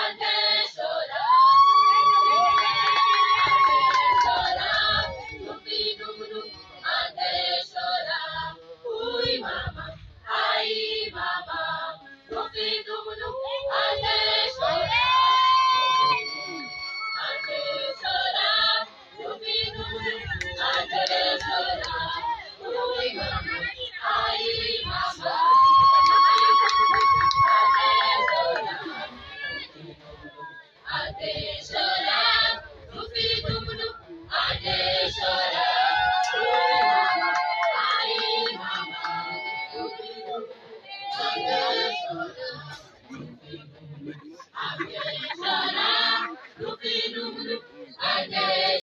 ante chorar, dupi dum ante chorar. Ui mama, ai mama, dupi dum ante chorar, ante chorar, dupi dum ante chorar. Ui mama.